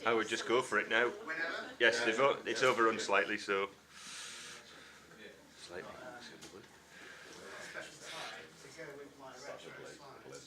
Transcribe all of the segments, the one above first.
I would just go for it now. Whenever? Yes, it's overrun slightly, so slightly. Special tie to go with my retro slides.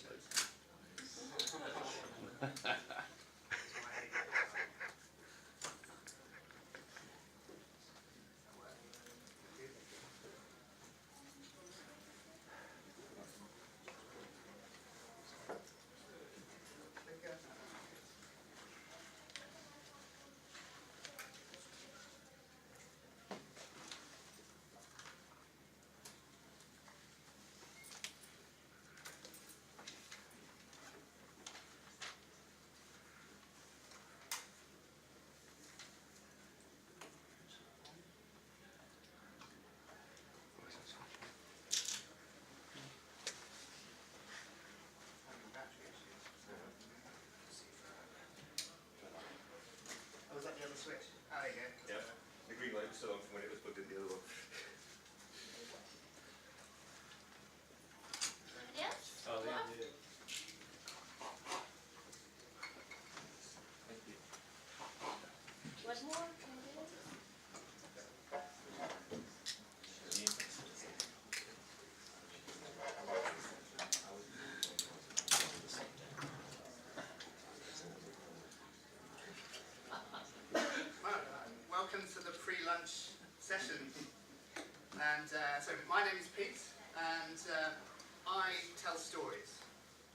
Oh, was that the other switch? Oh, there you go. Yeah. The green light was still on from when it was plugged in the other one. Yes? Oh, yeah. Thank you. One more? Welcome to the pre-lunch session. And so my name is Pete, and I tell stories.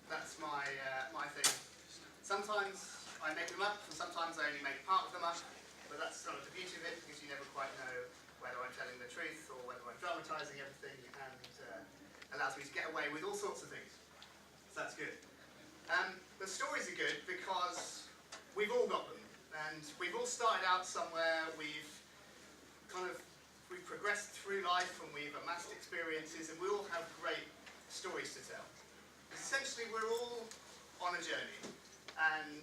That's my thing. Sometimes I make them up, and sometimes I only make part of them up. But that's sort of the beauty of it, because you never quite know whether I'm telling the truth or whether I'm dramatising everything, and allows me to get away with all sorts of things. So that's good. The stories are good because we've all got them. And we've all started out somewhere, we've progressed through life and we've amassed experiences, and we all have great stories to tell. Essentially, we're all on a journey, and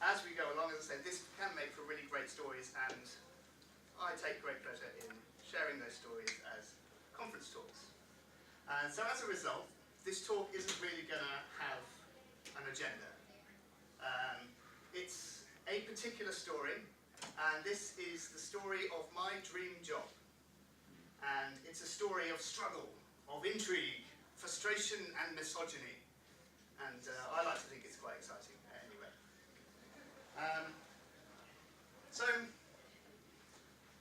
as we go along, as I say, this can make for really great stories, and I take great pleasure in sharing those stories as conference talks. And so as a result, this talk isn't really going to have an agenda. It's a particular story, and this is the story of my dream job. And it's a story of struggle, of intrigue, frustration and misogyny. And I like to think it's quite exciting anyway. So,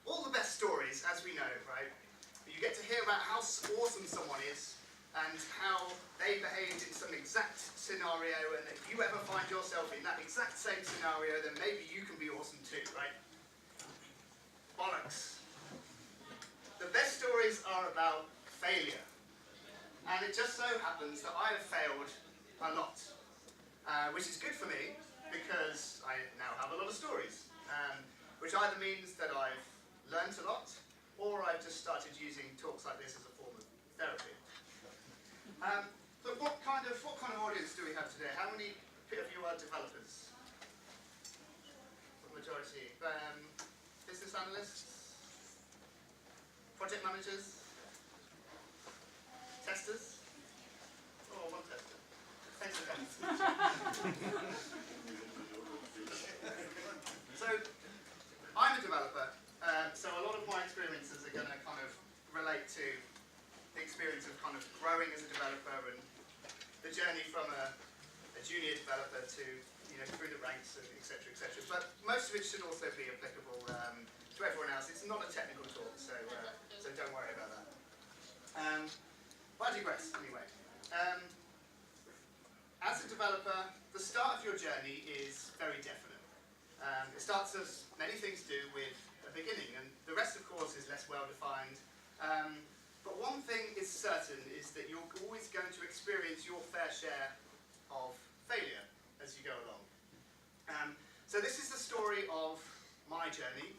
all the best stories, as we know, right? You get to hear about how awesome someone is, and how they behaved in some exact scenario, and if you ever find yourself in that exact same scenario, then maybe you can be awesome too, right? Bollocks. The best stories are about failure. And it just so happens that I have failed a lot. Which is good for me, because I now have a lot of stories. Which either means that I've learnt a lot, or I've just started using talks like this as a form of therapy. So what kind of audience do we have today? How many of you are developers? The majority. Business analysts? Project managers? Testers? Oh, one tester. Thanks for that. So, I'm a developer, so a lot of my experiences are going to kind of relate to the experience of kind of growing as a developer and the journey from a junior developer to, through the ranks, and et cetera, et cetera. But most of it should also be applicable to everyone else. It's not a technical talk, so don't worry about that. But I digress, anyway. As a developer, the start of your journey is very definite. It starts, as many things do, with a beginning, and the rest, of course, is less well-defined. But one thing is certain, is that you're always going to experience your fair share of failure as you go along. So this is the story of my journey,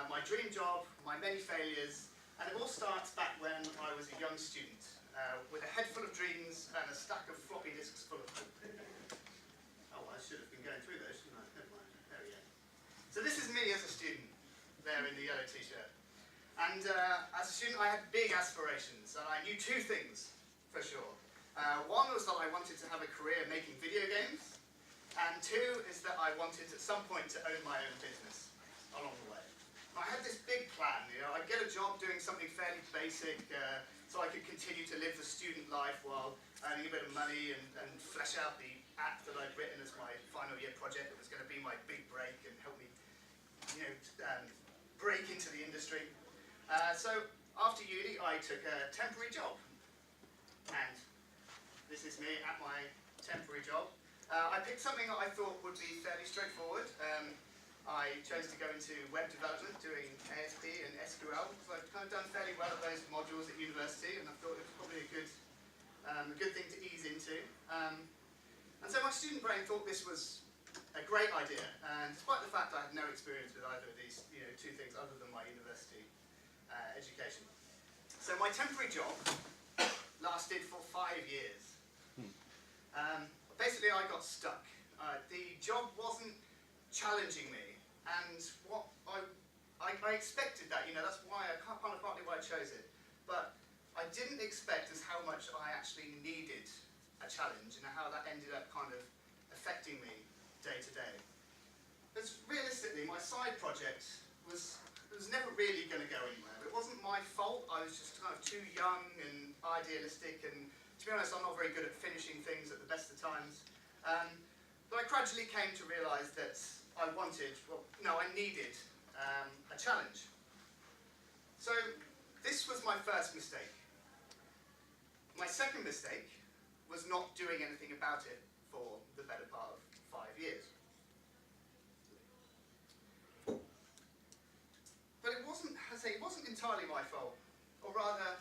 my dream job, my many failures, and it all starts back when I was a young student, with a head full of dreams and a stack of floppy disks full of hope. Oh, I should have been going through those, shouldn't I? Never mind. There we go. So this is me as a student, there in the yellow t-shirt. And as a student, I had big aspirations, and I knew two things for sure. One was that I wanted to have a career making video games, And two is that I wanted at some point to own my own business along the way. I had this big plan, I'd get a job doing something fairly basic so I could continue to live the student life while earning a bit of money and flesh out the app that I'd written as my final year project that was going to be my big break and help me break into the industry. So after uni I took a temporary job, and this is me at my temporary job. I picked something that I thought would be fairly straightforward. I chose to go into web development, doing ASP and SQL, because I've kind of done fairly well at those modules at university, and I thought it was probably a good thing to ease into. And so my student brain thought this was a great idea, and despite the fact I had no experience with either of these two things other than my university education. So my temporary job lasted for 5 years. Basically I got stuck. The job wasn't challenging me, and what I expected that, that's why partly why I chose it, but I didn't expect as how much I actually needed a challenge and how that ended up kind of affecting me day to day. Because realistically, my side project was never really going to go anywhere. It wasn't my fault. I was just kind of too young and idealistic, and to be honest, I'm not very good at finishing things at the best of times. But I gradually came to realise that I needed a challenge. So this was my first mistake. My second mistake was not doing anything about it for the better part of 5 years. But it wasn't, it wasn't entirely my fault, or rather,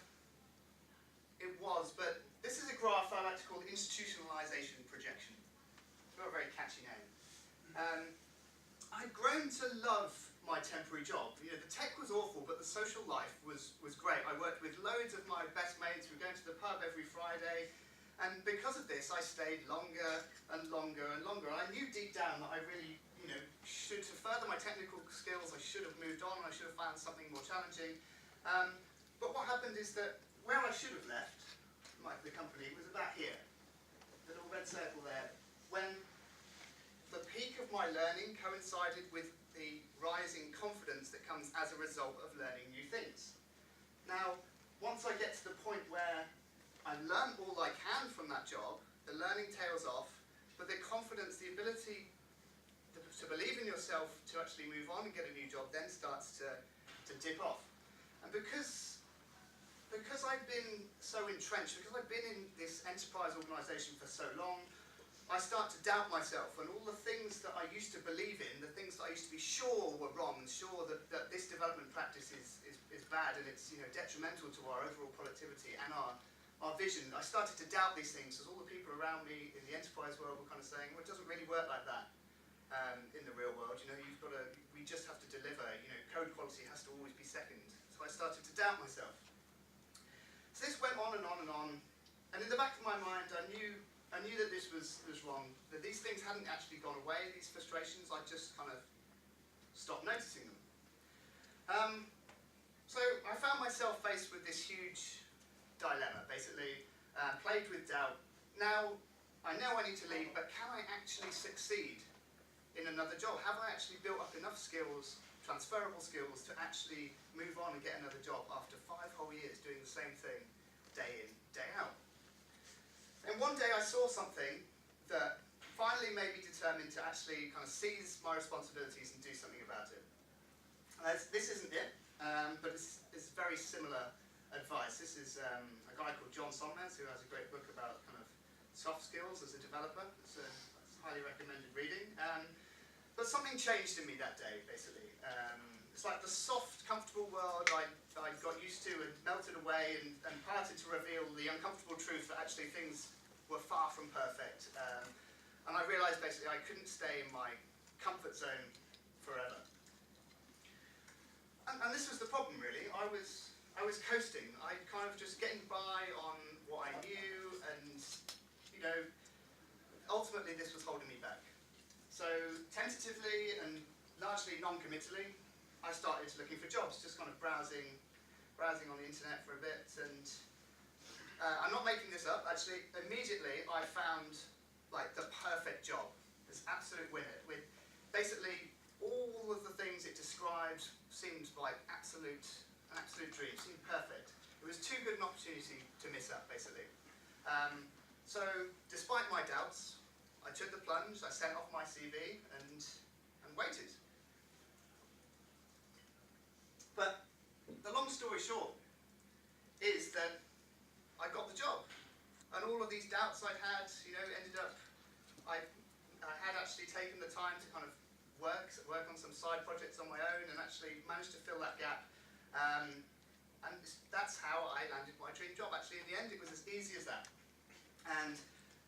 it was, but this is a graph I like to call the institutionalization projection. It's got a very catchy name. I'd grown to love my temporary job. The tech was awful, but the social life was great. I worked with loads of my best mates. We were going to the pub every Friday, and because of this, I stayed longer and longer and longer. And I knew deep down that I really, should, to further my technical skills, I should have moved on. I should have found something more challenging. But what happened is that where I should have left the company was about here, the little red circle there, when the peak of my learning coincided with the rising confidence that comes as a result of learning new things. Now, once I get to the point where I've learned all I can from that job, the learning tails off, but the confidence, the ability to believe in yourself to actually move on and get a new job then starts to dip off. And because I've been so entrenched, because I've been in this enterprise organisation for so long, I start to doubt myself, and all the things that I used to believe in, the things that I used to be sure were wrong, and sure that this development practice is bad and it's detrimental to our overall productivity and our vision. I started to doubt these things as all the people around me in the enterprise world were kind of saying, well, it doesn't really work like that in the real world. We just have to deliver. Code quality has to always be second. So I started to doubt myself. So this went on and on and on, and in the back of my mind, I knew that this was wrong, that these things hadn't actually gone away, these frustrations. I just kind of stopped noticing them. So I found myself faced with this huge dilemma, basically, plagued with doubt. Now, I know I need to leave, but can I actually succeed in another job? Have I actually built up enough skills, transferable skills, to actually move on and get another job after 5 whole years doing the same thing day in, day out? And one day I saw something that finally made me determined to actually kind of seize my responsibilities and do something about it. This isn't it, but it's very similar advice. This is a guy called John Sonmez, who has a great book about kind of soft skills as a developer. It's highly recommended reading. But something changed in me that day, basically. It's like the soft, comfortable world I got used to and melted away and parted to reveal the uncomfortable truth that actually things were far from perfect. And I realised basically I couldn't stay in my comfort zone forever. And this was the problem, really. I was coasting. I kind of just getting by on what I knew, and ultimately this was holding me back. So tentatively and largely non-committally, I started looking for jobs, just kind of browsing on the internet for a bit, and I'm not making this up, actually. Immediately I found the perfect job. this absolute winner with basically all of the things it described seemed like an absolute dream, seemed perfect. It was too good an opportunity to miss up, basically. So, despite my doubts, I took the plunge, I sent off my CV and waited. But the long story short is that I got the job. And all of these doubts I'd had, ended up, I had actually taken the time to kind of work on some side projects on my own and actually managed to fill that gap. And that's how I landed my dream job. Actually, in the end, it was as easy as that. And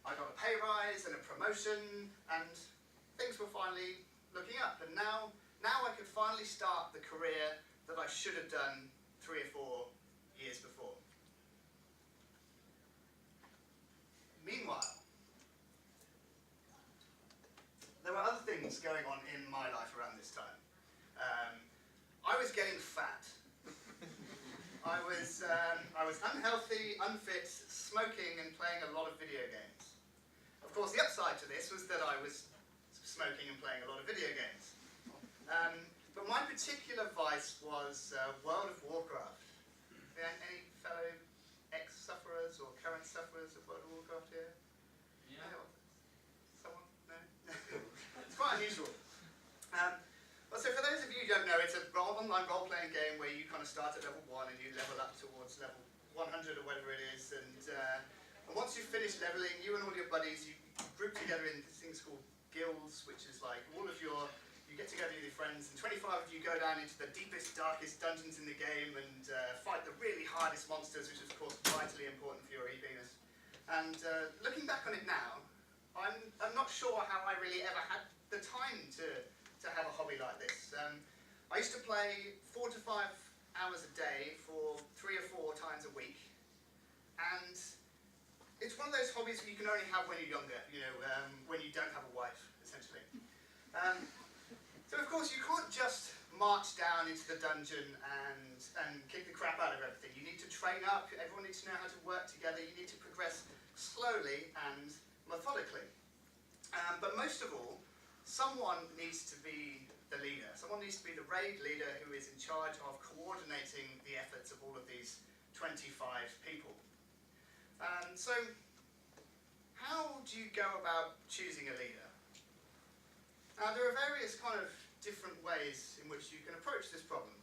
I got a pay rise and a promotion, and things were finally looking up. And now I could finally start the career that I should have done 3 or 4 years before. Meanwhile, there were other things going on in my life around this time. I was getting fat. I was unhealthy, unfit, smoking, and playing a lot of video games. Of course, the upside to this was that I was smoking and playing a lot of video games. But my particular vice was World of Warcraft. Any fellow ex-sufferers or current sufferers of World of Warcraft here? Yeah. No? Someone? No? It's quite unusual. So for those of you who don't know, it's an online role-playing game where you kind of start at level 1 and you level up towards level 100 or whatever it is. And once you've finished leveling, you and all your buddies, you group together in things called guilds, which is like all of your, you get together with your friends, and 25 of you go down into the deepest, darkest dungeons in the game and fight the really hardest monsters, which is of course vitally important for your eveness. And looking back on it now, I'm not sure how I really ever had the time to have a hobby like this. I used to play 4 to 5 hours a day for 3 or 4 times a week, and it's one of those hobbies that you can only have when you're younger, when you don't have a wife, essentially. So of course you can't just march down into the dungeon and kick the crap out of everything. You need to train up, everyone needs to know how to work together, you need to progress slowly and methodically. But most of all, someone needs to be the leader. Someone needs to be the raid leader who is in charge of coordinating the efforts of all of these 25 people. So, how do you go about choosing a leader? Now, there are various kind of different ways in which you can approach this problem.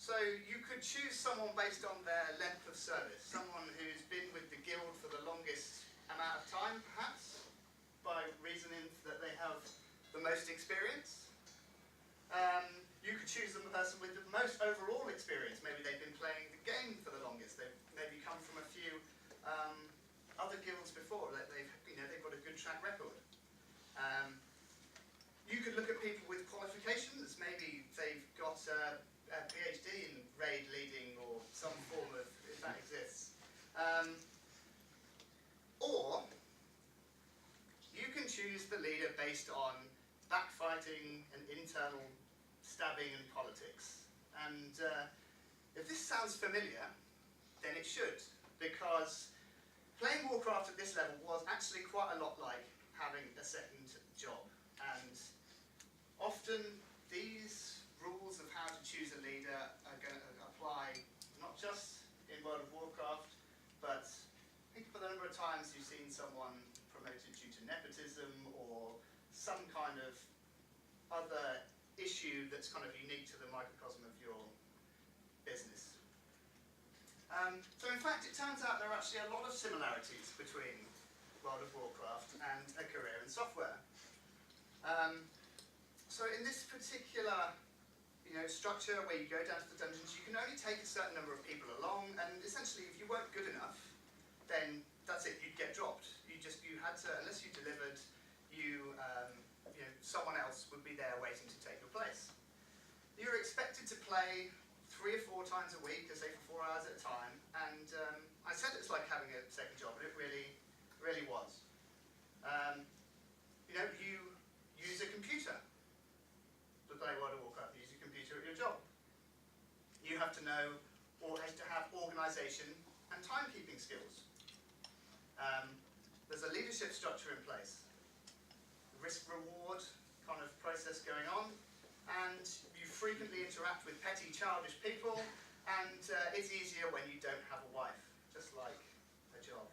So, you could choose someone based on their length of service, someone who's been with the guild for the longest amount of time, perhaps, by reasoning that they have the most experience. You could choose the person with the most overall experience. Maybe they've been playing the game for the longest. They've maybe come from a few other guilds before. They've got a good track record. You could look at people with qualifications. Maybe they've got a PhD in raid leading or some form of, if that exists. Or you can choose the leader based on backfighting and internal stabbing and politics. And if this sounds familiar, then it should, because playing Warcraft at this level was actually quite a lot like having a second job. And often these rules of how to choose a leader are going to apply not just in World of Warcraft, but think of the number of times you've seen someone promoted due to nepotism or some kind of other issue that's kind of unique to the microcosm of your business. So in fact, it turns out there are actually a lot of similarities between World of Warcraft and a career in software. So in this particular structure where you go down to the dungeons, you can only take a certain number of people along, and essentially if you weren't good enough, then that's it, you'd get dropped. You had to, unless you delivered, someone else would be there waiting to take your place. You were expected to play 3 or 4 times a week, say for 4 hours at a time, and I said it's like having a second job, but it really was. You use a computer to play World of Warcraft. You use a computer at your job. You have to know, or have to have organisation and timekeeping skills. There's a leadership structure in place. risk-reward kind of process going on, and you frequently interact with petty, childish people, and it's easier when you don't have a wife, just like a job.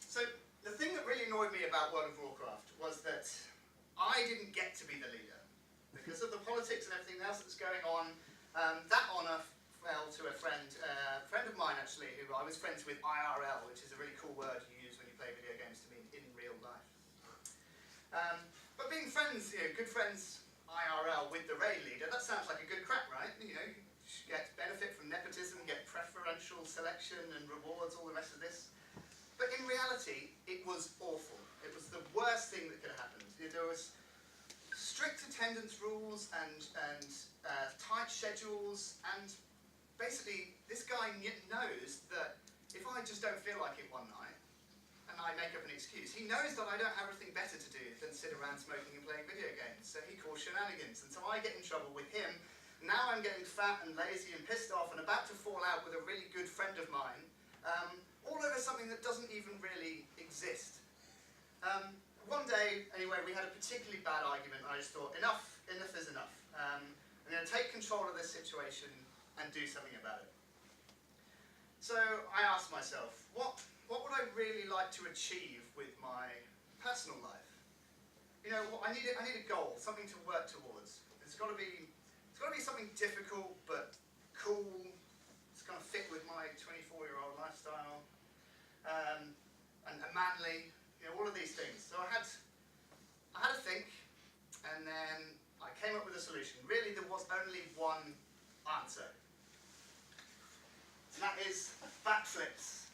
So the thing that really annoyed me about World of Warcraft was that I didn't get to be the leader. Because of the politics and everything else that's going on, that honour fell to a friend of mine actually, who I was friends with IRL, which is a really cool word you use when you play video games to mean in real life. But being friends, good friends IRL with the raid leader, that sounds like a good crack, right? You get benefit from nepotism, get preferential selection and rewards, all the rest of this. But in reality, it was awful. It was the worst thing that could have happened. There was strict attendance rules and tight schedules, and basically this guy knows that if I just don't feel like it one night, and I make up an excuse, he knows that I don't have anything better to do than sit around smoking and playing video games, so he calls shenanigans, and so I get in trouble with him. Now I'm getting fat and lazy and pissed off and about to fall out with a really good friend of mine, all over something that doesn't even really exist. One day, anyway, we had a particularly bad argument, and I just thought, enough is enough. I'm going to take control of this situation and do something about it. So I asked myself, what would I really like to achieve with my personal life? I need a goal, something to work towards. It's got to be something difficult but cool. It's going to fit with my 24-year-old lifestyle, and manly. All of these things. So I had to think, and then I came up with a solution. Really, there was only one answer, and that is backflips.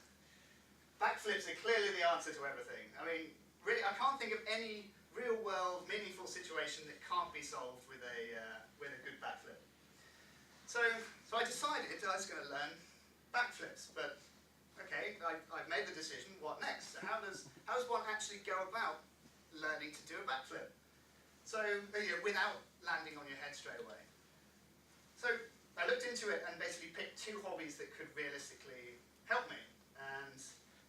Backflips are clearly the answer to everything. I mean, really, I can't think of any real-world, meaningful situation that can't be solved with a good backflip. So I decided I was going to learn backflips, but okay, I've made the decision. What next? So how does one actually go about learning to do a backflip? So without landing on your head straight away. So I looked into it and basically picked two hobbies that could realistically help me, and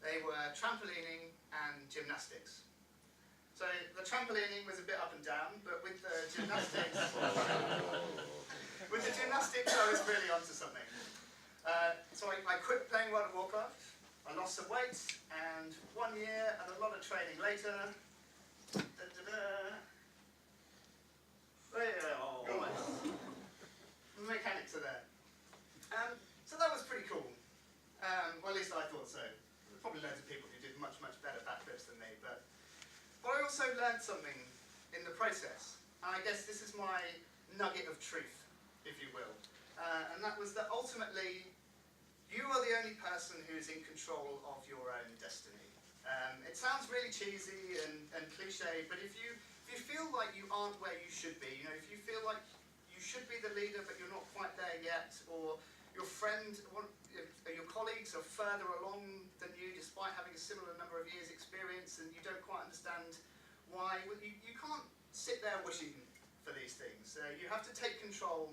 they were trampolining and gymnastics. So the trampolining was a bit up and down, but with the gymnastics, I was really onto something. So I quit playing World of Warcraft, I lost some weight, and 1 year and a lot of training later, the mechanics are there. So that was pretty cool. Well, at least I thought so. There were probably loads of people who did much, much better backflips than me, but I also learned something in the process. And I guess this is my nugget of truth, if you will. And that was that ultimately, you are the only person who is in control of your own destiny. It sounds really cheesy and cliche, but if you feel like you aren't where you should be, if you feel like you should be the leader but you're not quite there yet, or your friend, your colleagues are further along than you despite having a similar number of years experience and you don't quite understand why, you can't sit there wishing for these things. You have to take control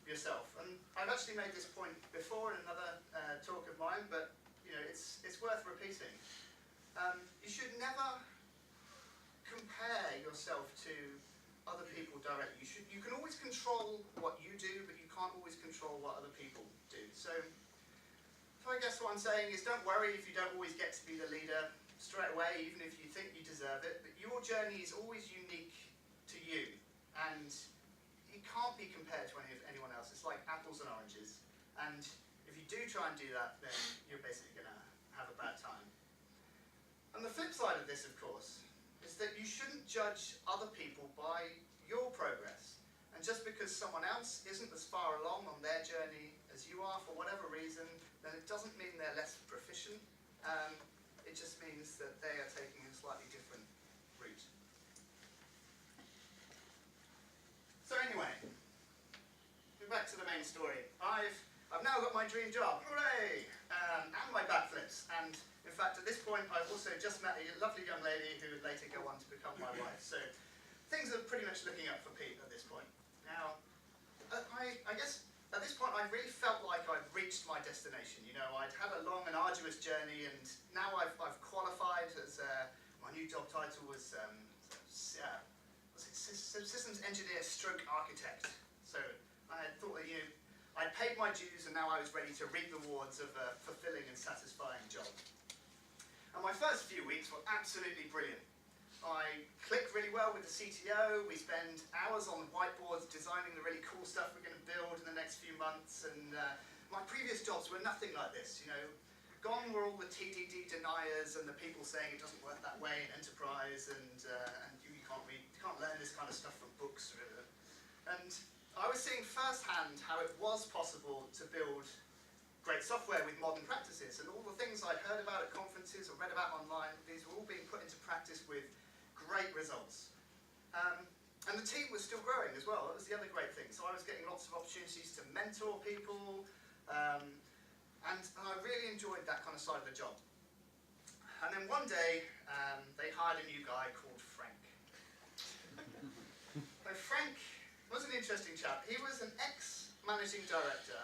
yourself. And I've actually made this point before in another talk of mine, but it's worth repeating. You should never compare yourself to other people directly. You can always control what you do, but you can't always control what other people do. So I guess what I'm saying is, don't worry if you don't always get to be the leader straight away, even if you think you deserve it. But your journey is always unique to you, and it can't be compared to anyone else. It's like apples and oranges. And if you do try and do that, then you're basically going to have a bad time. And the flip side of this, of course, is that you shouldn't judge other people by your progress. And just because someone else isn't as far along on their journey as you are for whatever reason, then it doesn't mean they're less proficient. It just means that they are taking a slightly different route. So anyway, back to the main story. I've now got my dream job, hooray! And my backflips. And in fact, at this point, I've also just met a lovely young lady who would later go on to become my wife. So things are pretty much looking up for Pete at this point. Now, I guess at this point, I really felt like I'd reached my destination. You know, I'd had a long and arduous journey, and now I've qualified as my new job title was systems engineer stroke architect. So I had thought that, you know, I'd paid my dues, and now I was ready to reap the rewards of a fulfilling and satisfying job. And my first few weeks were absolutely brilliant. I clicked really well with the CTO. We spend hours on whiteboards designing the really cool stuff we're going to build in the next few months. And my previous jobs were nothing like this. You know, gone were all the TDD deniers and the people saying it doesn't work that way in enterprise, and you can't learn this kind of stuff from books. And I was seeing firsthand how it was possible to build great software with modern practices, and all the things I'd heard about at conferences or read about online, these were all being put into practice with great results. And the team was still growing as well. That was the other great thing. So I was getting lots of opportunities to mentor people, and I really enjoyed that kind of side of the job. And then one day, they hired a new guy called Frank. So Frank was an interesting chap. He was an ex-managing director,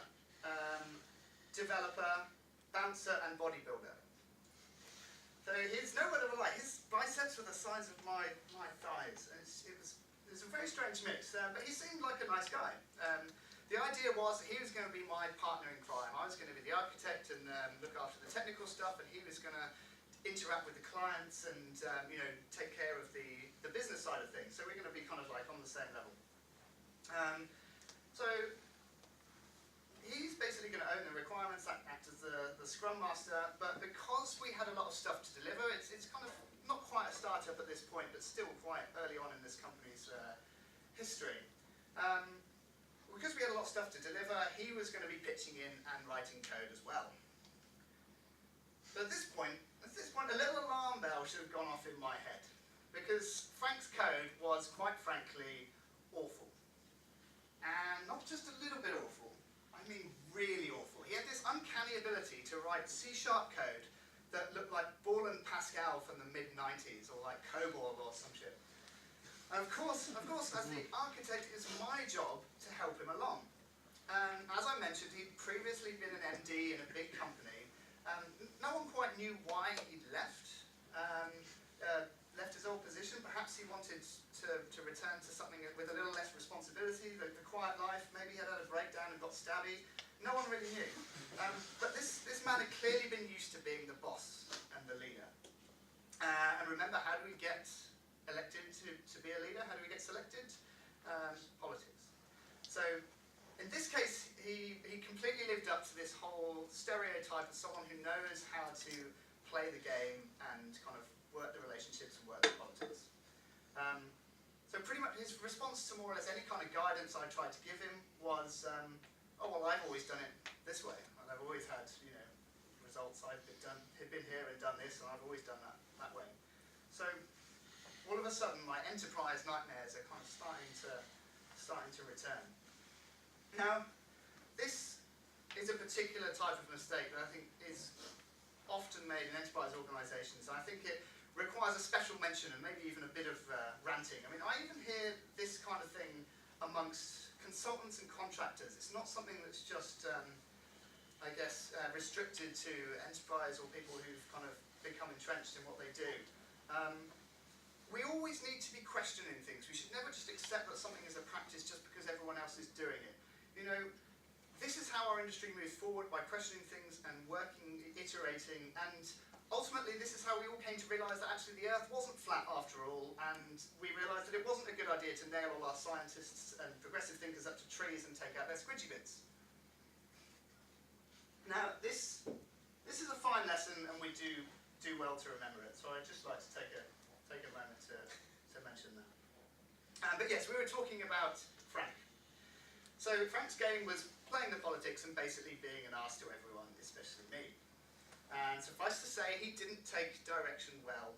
developer, bouncer, and bodybuilder. So he's no word of a lie. His biceps were the size of my thighs. And it was a very strange mix, but he seemed like a nice guy. The idea was that he was going to be my partner in crime. I was going to be the architect and look after the technical stuff, and he was going to interact with the clients and you know, take care of the business side of things. So we're going to be kind of like on the same level. So he's basically going to own the requirements, act as the Scrum Master, but because we had a lot of stuff to deliver, it's kind of not quite a startup at this point, but still quite early on in this company's history. Because we had a lot of stuff to deliver, he was going to be pitching in and writing code as well. But at this point, a little alarm bell should have gone off in my head, because Frank's code was, quite frankly, awful. And not just a little bit awful, I mean really awful. He had this uncanny ability to write C# code that looked like Ball and Pascal from the mid-90s, or like COBOL or some shit. And of course, as the architect, it's my job to help him along. As I mentioned, he'd previously been an MD in a big company. No one quite knew why he'd left his old position. Perhaps he wanted to return to something with a little less responsibility, the quiet life. Maybe he had a breakdown and got stabby. No one really knew. But this man had clearly been used to being the boss and the leader. And remember, how do we get elected to be a leader? How do we get selected? Politics. So in this case, he completely lived up to this whole stereotype of someone who knows how to play the game and kind of work the relationships and work the politics. So pretty much his response to more or less any kind of guidance I tried to give him was, oh, well, I've always done it this way. And I've always had, you know, results. I've been here and done this, and I've always done that way. So all of a sudden, my enterprise nightmares are kind of starting to return. Now, this is a particular type of mistake that I think is often made in enterprise organizations, and I think it requires a special mention and maybe even a bit of ranting. I mean, I even hear this kind of thing amongst consultants and contractors. It's not something that's just, I guess, restricted to enterprise or people who've kind of become entrenched in what they do. We always need to be questioning things. We should never just accept that something is a practice just because everyone else is doing it. You know, this is how our industry moves forward, by questioning things and working, iterating, and ultimately this is how we all came to realise that actually the Earth wasn't flat after all, and we realised that it wasn't a good idea to nail all our scientists and progressive thinkers up to trees and take out their squidgy bits. Now, this is a fine lesson, and we do well to remember it, so I'd just like to take a moment to mention that. But yes, we were talking about Frank. So Frank's game was playing the politics and basically being an arse to everyone, especially me. And suffice to say, he didn't take direction well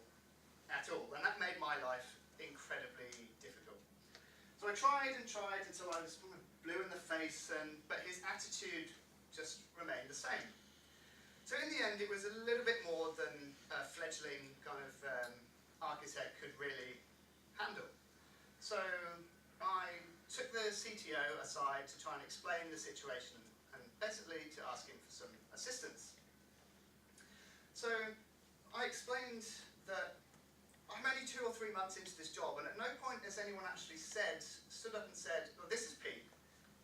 at all, and that made my life incredibly difficult. So I tried and tried until I was blue in the face, but his attitude just remained the same. So in the end, it was a little bit more than a fledgling kind of architect could really handle. So I took the CTO aside to try and explain the situation and basically to ask him for some assistance. So I explained that I'm only 2 or 3 months into this job, and at no point has anyone actually stood up and said, well, this is Pete.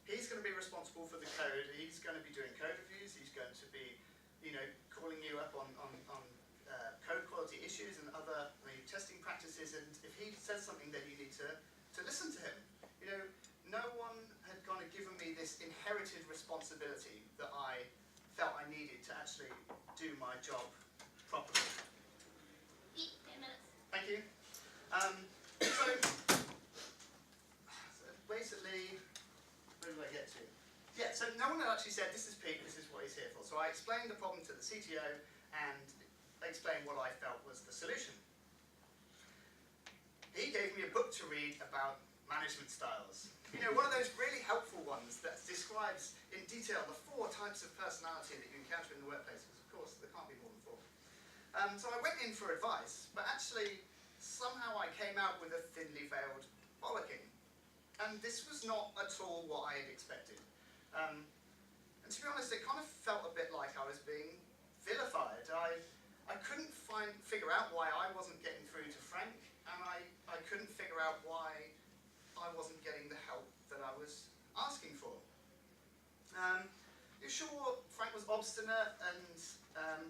He's going to be responsible for the code. He's going to be doing code reviews. He's going to be, calling you up on code quality issues and other testing practices. And if he says something, then you need to listen to him. No one had kind of given me this inherited responsibility that I felt I needed to actually do my job properly. 10 minutes. Thank you. So basically, where do I get to? Yeah, so no one had actually said, this is Pete, this is what he's here for. So I explained the problem to the CTO and explained what I felt was the solution. He gave me a book to read about management styles. One of those really helpful ones that describes in detail the 4 types of personality that you encounter in the workplace, because of course there can't be more than 4. So I went in for advice, but actually somehow I came out with a thinly veiled bollocking. And this was not at all what I had expected. And to be honest, it kind of felt a bit like I was being vilified. I couldn't figure out why I wasn't getting through to Frank, and I couldn't figure out why I wasn't getting the help that I was asking for. Sure, Frank was obstinate,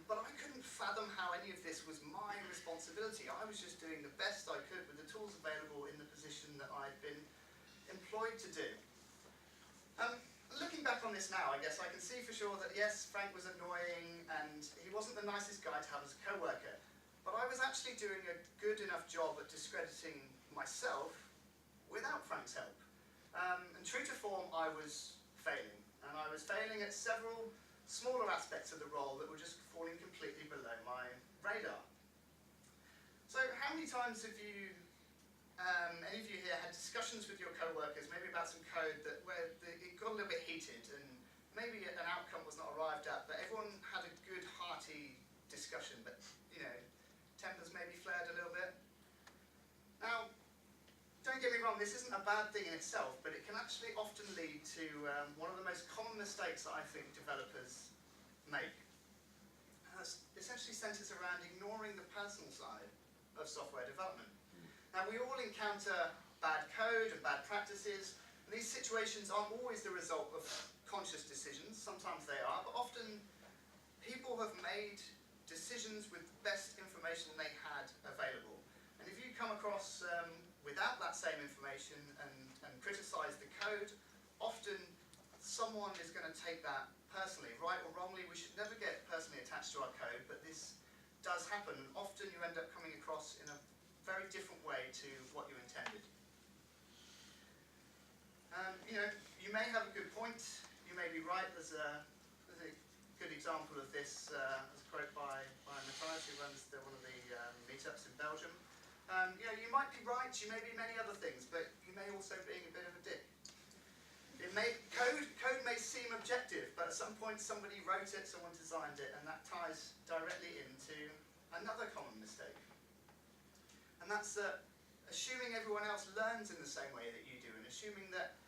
but I couldn't fathom how any of this was my responsibility. I was just doing the best I could with the tools available in the position that I'd been employed to do. Looking back on this now, I guess I can see for sure that yes, Frank was annoying and he wasn't the nicest guy to have as a co-worker, but I was actually doing a good enough job at discrediting myself without Frank's help. And true to form, I was failing. And I was failing at several smaller aspects of the role that were just falling completely below my radar. So how many times have you, any of you here, had discussions with your co-workers, maybe about some code where it got a little bit heated and maybe an outcome was not arrived at, but everyone had a good, hearty discussion, but, tempers maybe flared a little bit? Now, don't get me wrong, this isn't a bad thing in itself, but it can actually often lead to one of the most common mistakes that I think developers make. And that essentially centers around ignoring the personal side of software development. Now, we all encounter bad code and bad practices, and these situations aren't always the result of conscious decisions. Sometimes they are, but often people have made decisions with the best information they had available. And if you come across without that same information and criticize the code, often someone is going to take that personally. Right or wrongly, we should never get personally attached to our code, but this does happen. And often you end up coming across in a very different way to what you intended. You may have a good point, you may be right. There's a good example of this, as a quote by Matthias, who runs one of the meetups in Belgium. You might be right, you may be many other things, but you may also be a bit of a dick. Code may seem objective, but at some point somebody wrote it, someone designed it, and that ties directly into another common mistake. And that's assuming everyone else learns in the same way that you do, and assuming that,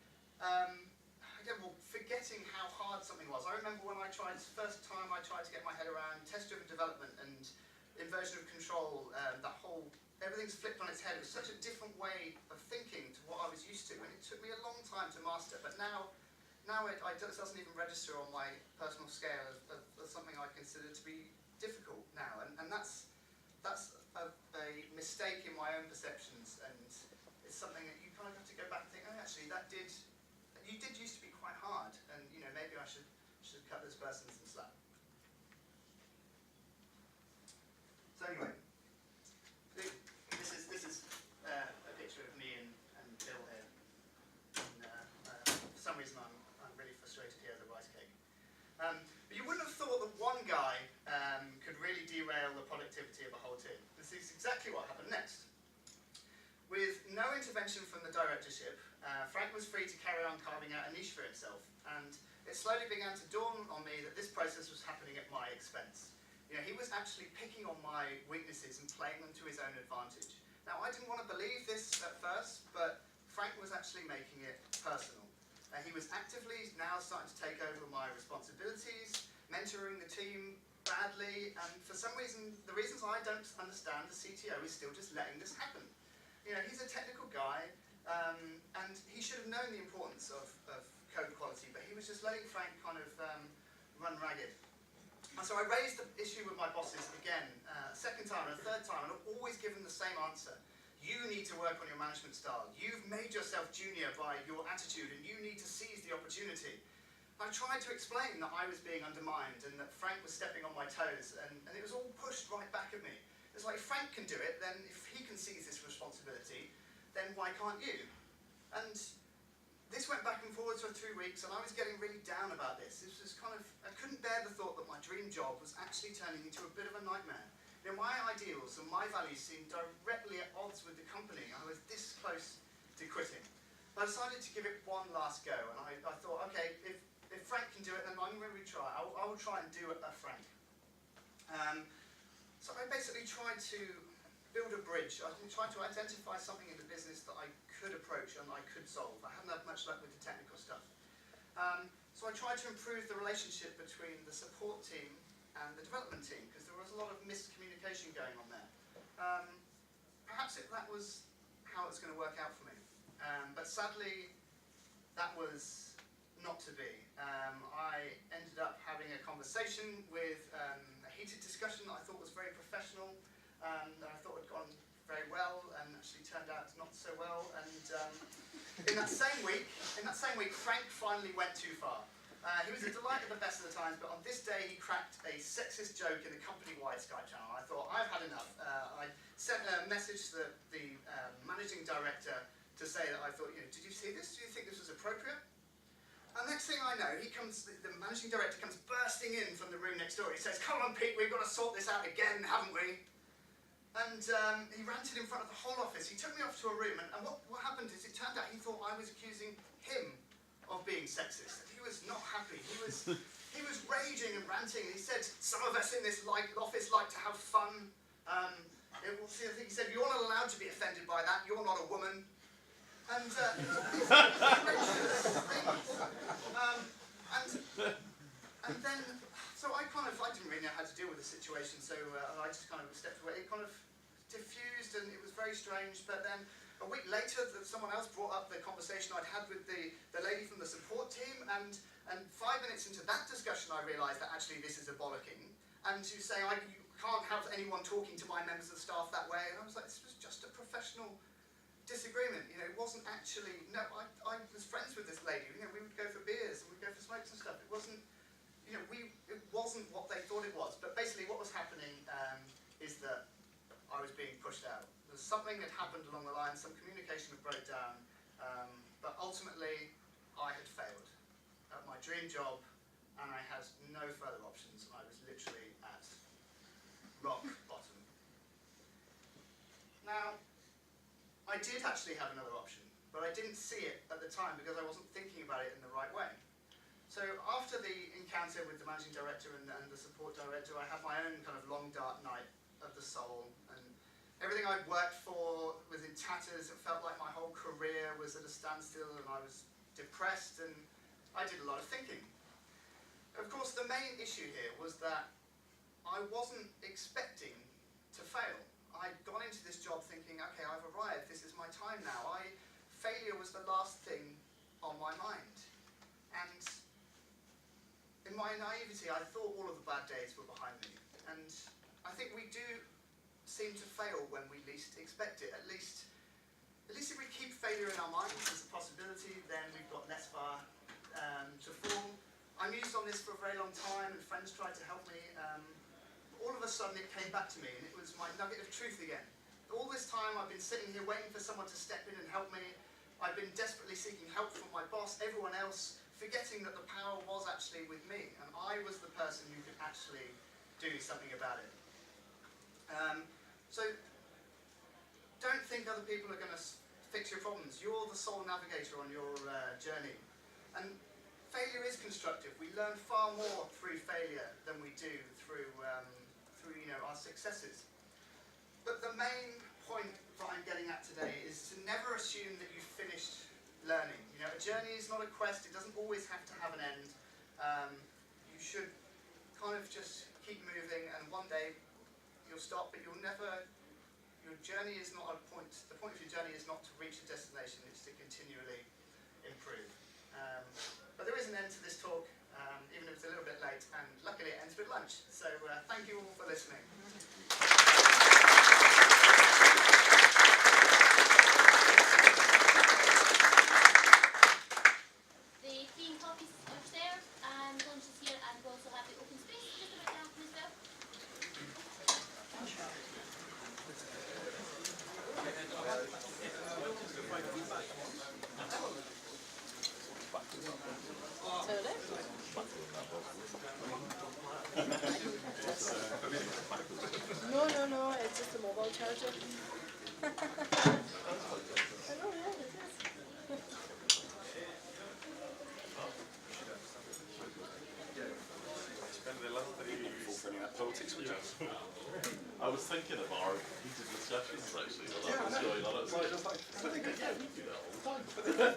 forgetting how hard something was. I remember when first time I tried to get my head around test-driven development and inversion of control, everything's flipped on its head. It was such a different way of thinking to what I was used to, and it took me a long time to master. But now it doesn't even register on my personal scale as something I consider to be difficult now, and that's a mistake in my own perceptions, and it's something that you kind of have to go back and think, oh, actually, you did used to be quite hard, and maybe I should cut this person some slack. So anyway. This is a picture of me and Bill here. And, for some reason, I'm really frustrated here at the rice cake. But you wouldn't have thought that one guy could really derail the productivity of a whole team. This is exactly what happened next. With no intervention from the directorship, Frank was free to carry on carving out a niche for himself, and it slowly began to dawn on me that this process was happening at my expense. He was actually picking on my weaknesses and playing them to his own advantage. Now, I didn't want to believe this at first, but Frank was actually making it personal. He was actively now starting to take over my responsibilities, mentoring the team badly, and for some reason, the reasons I don't understand, the CTO is still just letting this happen. You know, he's a technical guy, and he should have known the importance of code quality, but he was just letting Frank kind of run ragged. And so I raised the issue with my bosses again, a second time and a third time, and I've always given the same answer. You need to work on your management style. You've made yourself junior by your attitude, and you need to seize the opportunity. I tried to explain that I was being undermined and that Frank was stepping on my toes, and it was all pushed right back at me. It's like, if Frank can do it, then if he can seize this responsibility, then why can't you? And this went back and forwards for 3 weeks, and I was getting really down about this. This was kind of, I couldn't bear the thought that my dream job was actually turning into a bit of a nightmare. You know, my ideals and my values seemed directly at odds with the company. I was this close to quitting. I decided to give it one last go, and I thought, okay, if Frank can do it, then I'm going to retry. I will try and do it at Frank. So I basically tried to build a bridge. I tried to identify something in the business that I could approach and I could solve. I hadn't had much luck with the technical stuff. So I tried to improve the relationship between the support team and the development team, because there was a lot of miscommunication going on there. Perhaps that was how it was going to work out for me. But sadly, that was not to be. I ended up having a conversation with a heated discussion that I thought was very professional, that I thought had gone very well, and actually turned out not so well. And in that same week, Frank finally went too far. He was a delight at the best of the times, but on this day he cracked a sexist joke in the company-wide Skype channel. I thought, I've had enough. I sent a message to the managing director to say that I thought, you know, did you see this? Do you think this was appropriate? And next thing I know, the managing director comes bursting in from the room next door. He says, come on Pete, we've got to sort this out again, haven't we? And he ranted in front of the whole office. He took me off to a room, and what happened is it turned out he thought I was accusing him of being sexist. He was not happy. He was raging and ranting, and he said, some of us in this office like to have fun. I think he said, you're not allowed to be offended by that, you're not a woman. And these outrageous things. And then, so I didn't really know how to deal with the situation, so I just kind of stepped away. It kind of diffused, and it was very strange, but then a week later, someone else brought up the conversation I'd had with the lady from the support team, and 5 minutes into that discussion, I realised that actually this is a bollocking, and to say you can't have anyone talking to my members of staff that way, and I was like, this was just a professional disagreement. You know, it wasn't actually, no, I was friends with this lady. You know, we would go for beers and we'd go for smokes and stuff. It wasn't, you know, it wasn't what they thought it was. But basically, what was happening is that I was being pushed out. There was something that happened along the line. Some communication had broke down. But ultimately, I had failed at my dream job, and I had no further options. And I was literally at rock bottom. Now, I did actually have another option, but I didn't see it at the time because I wasn't thinking about it in the right way. So after the encounter with the managing director and the support director, I had my own kind of long dark night of the soul, and everything I'd worked for was in tatters. It felt like my whole career was at a standstill, and I was depressed, and I did a lot of thinking. Of course, the main issue here was that I wasn't expecting to fail. I'd gone into this job thinking, okay, I've arrived, this is my time now. Failure was the last thing on my mind. And in my naivety, I thought all of the bad days were behind me. And I think we do seem to fail when we least expect it. At least if we keep failure in our minds as a possibility, then we've got less far to fall. I mused on this for a very long time, and friends tried to help me. All of a sudden it came back to me, and it was my nugget of truth again. All this time I've been sitting here waiting for someone to step in and help me. I've been desperately seeking help from my boss, everyone else, forgetting that the power was actually with me, and I was the person who could actually do something about it. So don't think other people are going to fix your problems. You're the sole navigator on your journey. And failure is constructive. We learn far more through failure than we do through our successes. But the main point that I'm getting at today is to never assume that you've finished learning. You know, a journey is not a quest. It doesn't always have to have an end. You should kind of just keep moving, and one day you'll stop, but you'll never. Your journey is not a point. The point of your journey is not to reach a destination. It's to continually improve. But there is an end to this talk, even if it's a little bit late, and luckily it ends with lunch. So thank you all for listening. The clean copies upstairs and lunches here, and we also have the open space just about down as well. No, it's just a mobile charger. I know, yeah, it is. Politics with us. I was thinking of our heated discussions actually, that was going on. It's like, I think we do that all the time.